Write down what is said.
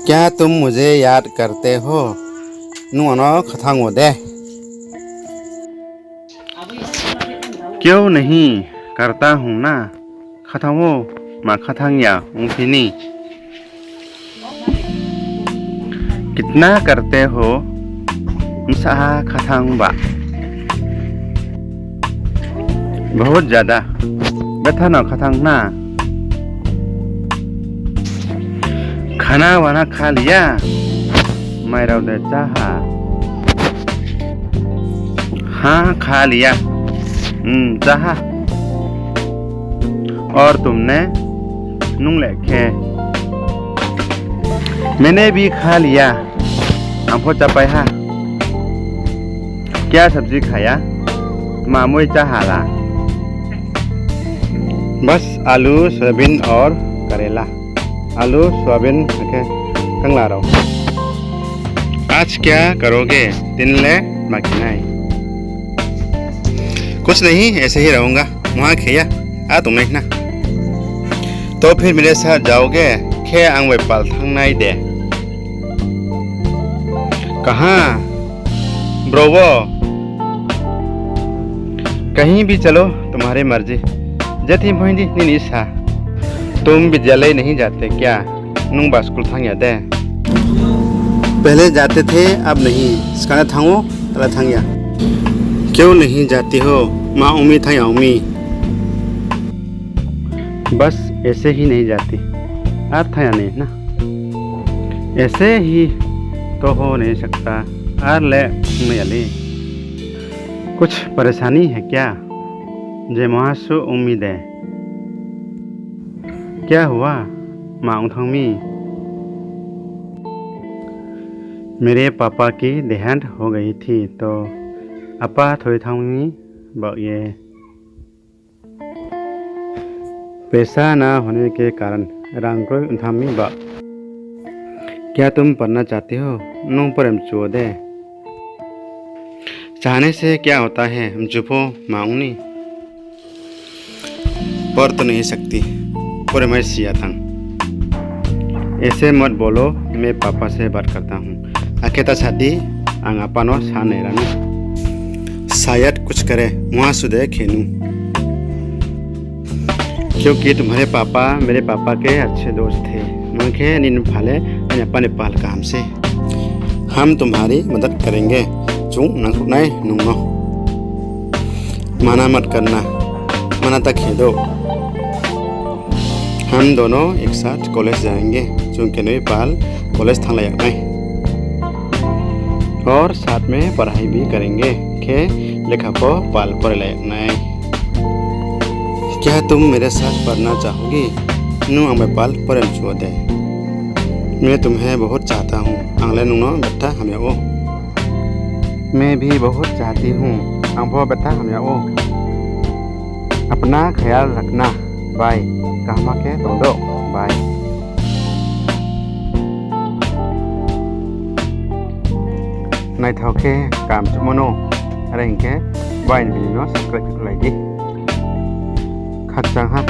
क्या तुम मुझे याद करते हो? नुआनो खथांगो दे। क्यों नहीं करता हूँ ना। खथांगो मा खथांगया उंफिनी। कितना करते हो? मसा खथांगबा। बहुत ज्यादा। बेथा न खथांगना। खाना वाना खा लिया? मैराव दे चाहा। हाँ खा लिया। चाहा। और तुमने? नुंग लेखे। मैंने भी खा लिया। आंफो चपाई हा। क्या सब्जी खाया? मामुई चाहाला। बस आलू सोयाबीन और करेला। आलू सोयाबीन कंगला रहो। आज क्या करोगे? दिन ले माकिनाई। कुछ नहीं, ऐसे ही रहूंगा। वहाँ खेया आ तुम नहीं ना। तो फिर मेरे साथ जाओगे? खे आंग वे पाल थांगनाई दे। कहाँ? ब्रोवो। कहीं भी चलो, तुम्हारी मर्जी। जति मोहिंदी निनिसा। तुम विद्यालय नहीं जाते क्या? नुंबा स्कूल थांग दे। पहले जाते थे, अब नहीं। स्काना थांगो तला थांगया। क्यों नहीं जाती हो? माँ उम्मी था या उम्मी? बस ऐसे ही नहीं जाती। आप था या नहीं ना? ऐसे ही तो हो नहीं सकता। आर ले नहीं। कुछ परेशानी है क्या? जे महासु उम्मीद है। क्या हुआ? माँ उठामी। मेरे पापा की देहांत हो गई थी तो अपा थोड़ी थांगी ये पैसा ना होने के कारण रंगो उठामी बा। क्या तुम पढ़ना चाहते हो? नो पर हम चो दे। चाहने से क्या होता है? हम चुपो मांगनी। पढ़ तो नहीं सकती। पूरे मैं सिया था। ऐसे मत बोलो, मैं पापा से बात करता हूँ। अकेता शादी आंगापानो साने रानू। शायद कुछ करे वहाँ सुधे खेनू। क्योंकि तुम्हारे पापा मेरे पापा के अच्छे दोस्त थे। मुझे नींद फाले अपा नेपाल काम से। हम तुम्हारी मदद करेंगे। चुंग नंगुनाई नुंगो। मना मत करना। मना तक खेदो। हम दोनों एक साथ कॉलेज जाएंगे। चूंकि नेपाल कॉलेज थांग लायक नहीं। और साथ में पढ़ाई भी करेंगे। खे लेखा को पाल पर लायक नहीं। क्या तुम मेरे साथ पढ़ना चाहोगी? नु हमें पाल पर छुआ दे। मैं तुम्हें बहुत चाहता हूँ। आंगले नुनो बेटा हमें वो। मैं भी बहुत चाहती हूँ। आंभो बेटा हमें वो। अपना ख्याल रखना। बाय। कहमा के दो बाय। नाइ थाओके काम चुमनो अरे इनके बाइन बिनो सब्सक्राइब लाइक दी। खाचांग हा।